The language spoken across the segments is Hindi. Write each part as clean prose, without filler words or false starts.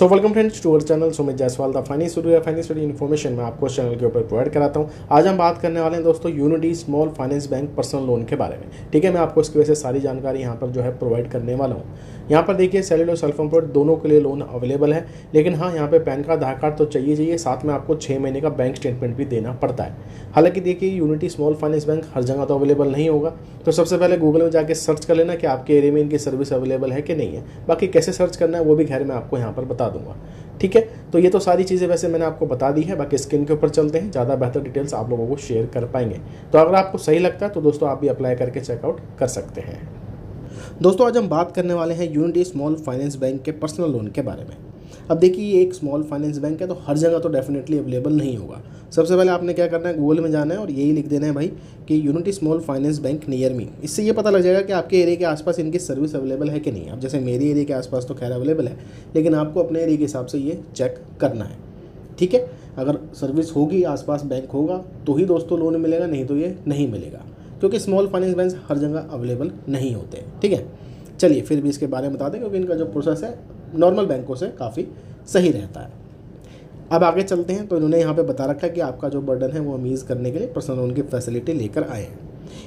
So welcome friends to our channel Sumit Jaiswal the finance study information मैं आपको इस चैनल के ऊपर प्रोवाइड कराता हूं। आज हम बात करने वाले हैं दोस्तों unity small finance bank personal loan के बारे में। ठीक है, मैं आपको इसकी वजह से सारी जानकारी यहां पर जो है प्रोवाइड करने वाला हूं। यहाँ पर देखिए सैलरी और सेल्फ एम्प्लॉयड दोनों के लिए लोन अवेलेबल है, लेकिन हाँ यहाँ पे पैन कार्ड आधार कार्ड तो चाहिए, साथ में आपको 6 महीने का बैंक स्टेटमेंट भी देना पड़ता है। हालांकि देखिए यूनिटी स्मॉल फाइनेंस बैंक हर जगह तो अवेलेबल नहीं होगा, तो सबसे पहले गूगल में जाके सर्च कर लेना कि आपके एरिया में इनकी सर्विस अवेलेबल है कि नहीं है। बाकी कैसे सर्च करना है वो भी खैर मैं आपको यहाँ पर बता दूंगा। ठीक है, तो ये तो सारी चीज़ें वैसे मैंने आपको बता दी है। बाकी स्क्रीन के ऊपर चलते हैं, ज़्यादा बेहतर डिटेल्स आप लोगों को शेयर कर पाएंगे। तो अगर आपको सही लगता है तो दोस्तों आप भी अप्लाई करके चेकआउट कर सकते हैं। दोस्तों आज हम बात करने वाले हैं यूनिटी स्मॉल फाइनेंस बैंक के पर्सनल लोन के बारे में। अब देखिए ये एक स्मॉल फाइनेंस बैंक है, तो हर जगह तो डेफिनेटली अवेलेबल नहीं होगा। सबसे पहले आपने क्या करना है, गूगल में जाना है और यही लिख देना है भाई कि unity small finance bank near me. इससे ये पता लग जाएगा कि आपके एरिया के आसपास इनकी सर्विस अवेलेबल है कि नहीं। अब जैसे मेरे एरिया के आसपास तो खैर अवेलेबल है, लेकिन आपको अपने एरिया के हिसाब से ये चेक करना है। ठीक है, अगर सर्विस होगी, आसपास बैंक होगा तो ही दोस्तों लोन मिलेगा, नहीं तो ये नहीं मिलेगा, क्योंकि स्मॉल फाइनेंस बैंक हर जगह अवेलेबल नहीं होते। ठीक है, चलिए फिर भी इसके बारे में बता दें, क्योंकि इनका जो प्रोसेस है नॉर्मल बैंकों से काफ़ी सही रहता है। अब आगे चलते हैं, तो इन्होंने यहाँ पे बता रखा है कि आपका जो बर्डन है वो मीज़ करने के लिए पर्सनल लोन की फैसिलिटी लेकर आए हैं।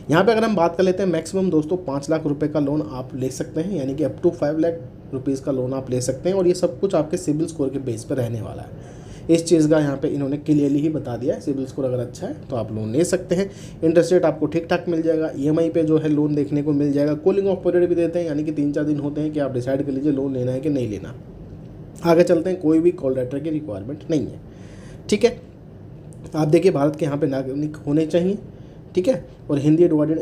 यहाँ पे अगर हम बात कर लेते हैं, मैक्सिमम दोस्तों 5 लाख रुपए का लोन आप ले सकते हैं, यानी कि अप टू 5 लाख रुपीज़ का लोन आप ले सकते हैं। और ये सब कुछ आपके सिबिल स्कोर के बेस पर रहने वाला है। इस चीज़ का यहाँ पे इन्होंने क्लियरली ही बता दिया है। सिबिल स्कोर अगर अच्छा है तो आप लोन ले सकते हैं। इंटरेस्ट रेट आपको ठीक ठाक मिल जाएगा। ईएमआई पे जो है लोन देखने को मिल जाएगा। कूलिंग ऑफ पीरियड भी देते हैं, यानी कि 3-4 दिन होते हैं कि आप डिसाइड कर लीजिए लोन लेना है कि नहीं लेना। आगे चलते हैं, कोई भी कॉल लेटर की रिक्वायरमेंट नहीं है। ठीक है, आप देखिए भारत के यहाँ पे नागरिक होने चाहिए। ठीक है, और हिंदी डिवाइडेड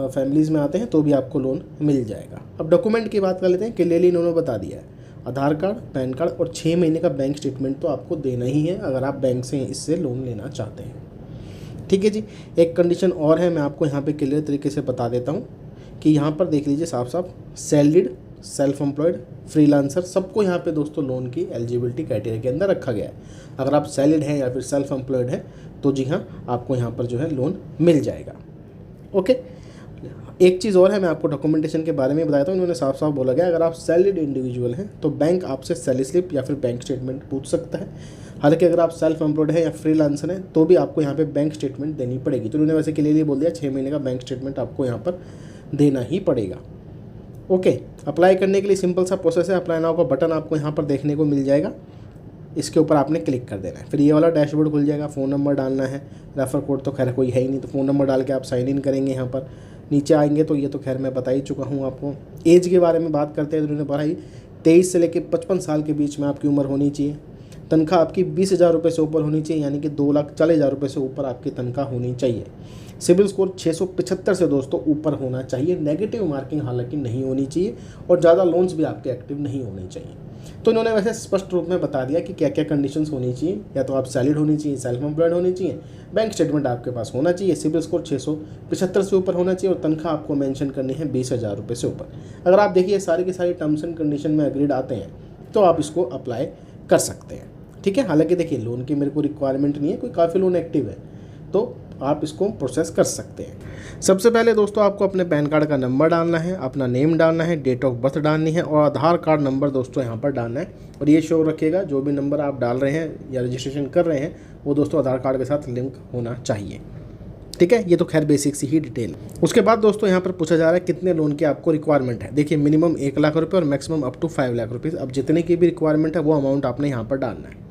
फैमिलीज़ में आते हैं तो भी आपको लोन मिल जाएगा। अब डॉक्यूमेंट की बात कर लेते हैं, क्लियरली इन्होंने बता दिया है आधार कार्ड, पैन कार्ड और 6 महीने का बैंक स्टेटमेंट तो आपको देना ही है अगर आप बैंक से इससे लोन लेना चाहते हैं। ठीक है जी, एक कंडीशन और है, मैं आपको यहाँ पे क्लियर तरीके से बता देता हूँ कि यहाँ पर देख लीजिए साफ साफ, सैलरीड, सेल्फ एम्प्लॉयड, फ्रीलांसर, सबको यहाँ पे दोस्तों लोन की एलिजिबिलिटी क्राइटेरिया के अंदर रखा गया है। अगर आप सैलरीड हैं या फिर सेल्फ एम्प्लॉयड हैं तो जी हाँ आपको यहाँ पर जो है लोन मिल जाएगा। ओके, एक चीज़ और है, मैं आपको डॉक्यूमेंटेशन के बारे में बताया था। उन्होंने साफ साफ बोला गया अगर आप सैलरीड इंडिविजुअल हैं तो बैंक आपसे सैलरी स्लिप या फिर बैंक स्टेटमेंट पूछ सकता है। हालांकि अगर आप सेल्फ एम्प्लॉयड हैं या फ्रीलांसर हैं तो भी आपको यहाँ पे बैंक स्टेटमेंट देनी पड़ेगी। तो उन्होंने वैसे क्लियरली बोल दिया 6 महीने का बैंक स्टेटमेंट आपको यहाँ पर देना ही पड़ेगा। ओके, अप्लाई करने के लिए सिंपल सा प्रोसेस है। अप्लाई नाउ का बटन आपको यहाँ पर देखने को मिल जाएगा, इसके ऊपर आपने क्लिक कर देना है। फिर ये वाला डैशबोर्ड खुल जाएगा, फ़ोन नंबर डालना है, रेफर कोड तो खैर कोई है ही नहीं, तो फ़ोन नंबर डाल के आप साइन इन करेंगे। यहाँ पर नीचे आएंगे तो ये तो खैर मैं बता ही चुका हूँ आपको। एज के बारे में बात करते हैं तो उन्होंने बढ़ाई 23 से लेकर 55 साल के बीच में आपकी उम्र होनी चाहिए। तनख्वाह आपकी 20,000 रुपये से ऊपर होनी चाहिए, यानी कि 2,40,000 रुपये से ऊपर आपकी तनख्वाह होनी चाहिए। सिबिल स्कोर 675 से दोस्तों ऊपर होना चाहिए। नेगेटिव मार्किंग हालांकि नहीं होनी चाहिए, और ज़्यादा लोन्स भी आपके एक्टिव नहीं होने चाहिए। तो इन्होंने वैसे स्पष्ट रूप में बता दिया कि क्या क्या कंडीशंस होनी चाहिए। या तो आप सैलरीड होनी चाहिए, सेल्फ एम्प्लॉयड होनी चाहिए, बैंक स्टेटमेंट आपके पास होना चाहिए, सिबिल स्कोर 675 से ऊपर होना चाहिए, और तनख्वाह आपको मेंशन करनी है 20,000 रुपये से ऊपर। अगर आप देखिए सारी की सारी टर्म्स एंड कंडीशन में एग्रीड आते हैं तो आप इसको अप्लाई कर सकते हैं। ठीक है, हालांकि देखिए लोन की मेरे को रिक्वायरमेंट नहीं है, कोई काफ़ी लोन एक्टिव है तो आप इसको प्रोसेस कर सकते हैं। सबसे पहले दोस्तों आपको अपने पैन कार्ड का नंबर डालना है, अपना नेम डालना है, डेट ऑफ बर्थ डालनी है, और आधार कार्ड नंबर दोस्तों यहाँ पर डालना है। और ये शो रखिएगा जो भी नंबर आप डाल रहे हैं या रजिस्ट्रेशन कर रहे हैं वो दोस्तों आधार कार्ड के साथ लिंक होना चाहिए। ठीक है, ये तो खैर बेसिक सी ही डिटेल। उसके बाद दोस्तों यहाँ पर पूछा जा रहा है कितने लोन की आपको रिक्वायरमेंट है। देखिए मिनिमम 1 लाख रुपये और maximum up to 5 lakh rupees. अब जितने की भी रिक्वायरमेंट है वो अमाउंट आपने यहाँ पर डालना है।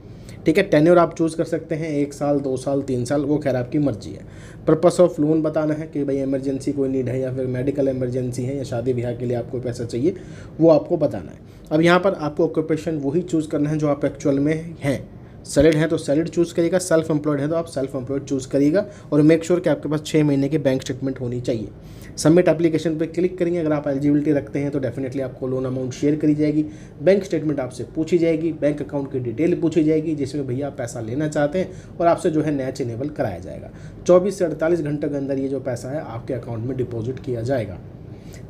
ठीक है, टेन्योर आप चूज़ कर सकते हैं, 1 साल, 2 साल, 3 साल, वो खैर आपकी मर्जी है। पर्पस ऑफ लोन बताना है कि भाई इमरजेंसी कोई नीड है या फिर मेडिकल इमरजेंसी है या शादी ब्याह के लिए आपको पैसा चाहिए, वो आपको बताना है। अब यहाँ पर आपको ऑक्यूपेशन वही चूज़ करना है जो आप एक्चुअल में हैं। सैलरीड है तो सैलरीड चूज़ करिएगा, सेल्फ एम्प्लॉयड है तो आप सेल्फ एम्प्लॉयड चूज़ करिएगा, और मेक श्योर कि आपके पास 6 महीने की बैंक स्टेटमेंट होनी चाहिए। सबमिट एप्लीकेशन पे क्लिक करेंगे। अगर आप एलिजिबिलिटी रखते हैं तो डेफिनेटली आपको लोन अमाउंट शेयर करी जाएगी, बैंक स्टेटमेंट आपसे पूछी जाएगी, बैंक अकाउंट की डिटेल पूछी जाएगी जिसमें भैया आप पैसा लेना चाहते हैं, और आपसे जो है नैच इनेबल कराया जाएगा। 24 से 48 घंटे के अंदर ये जो पैसा है आपके अकाउंट में डिपॉजिट किया जाएगा।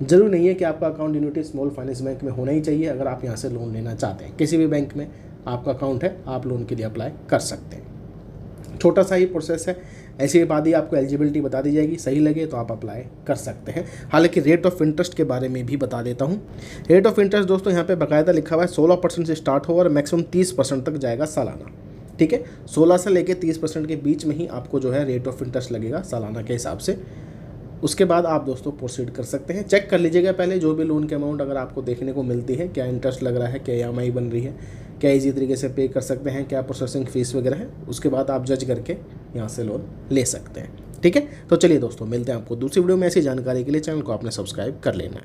जरूरी नहीं है कि आपका account unity small finance bank में होना ही चाहिए। अगर आप यहाँ से लोन लेना चाहते हैं, किसी भी बैंक में आपका अकाउंट है, आप लोन के लिए अप्लाई कर सकते हैं। छोटा सा ही प्रोसेस है। ऐसे के बाद ही आपको एलिजिबिलिटी बता दी जाएगी, सही लगे तो आप अप्लाई कर सकते हैं। हालांकि रेट ऑफ इंटरेस्ट के बारे में भी बता देता हूँ। रेट ऑफ इंटरेस्ट दोस्तों यहाँ पे बाकायदा लिखा हुआ है 16% से स्टार्ट हो और मैक्सिमम 30% तक जाएगा सालाना। ठीक है, 16 से लेकर 30% के बीच में ही आपको जो है रेट ऑफ इंटरेस्ट लगेगा सालाना के हिसाब से। उसके बाद आप दोस्तों प्रोसीड कर सकते हैं। चेक कर लीजिएगा पहले जो भी लोन की अमाउंट अगर आपको देखने को मिलती है, क्या इंटरेस्ट लग रहा है, क्या EMI बन रही है, क्या इजी तरीके से पे कर सकते हैं, क्या प्रोसेसिंग फ़ीस वगैरह है, उसके बाद आप जज करके यहाँ से लोन ले सकते हैं। ठीक है, तो चलिए दोस्तों मिलते हैं आपको दूसरी वीडियो में। ऐसी जानकारी के लिए चैनल को आपने सब्सक्राइब कर लेना है।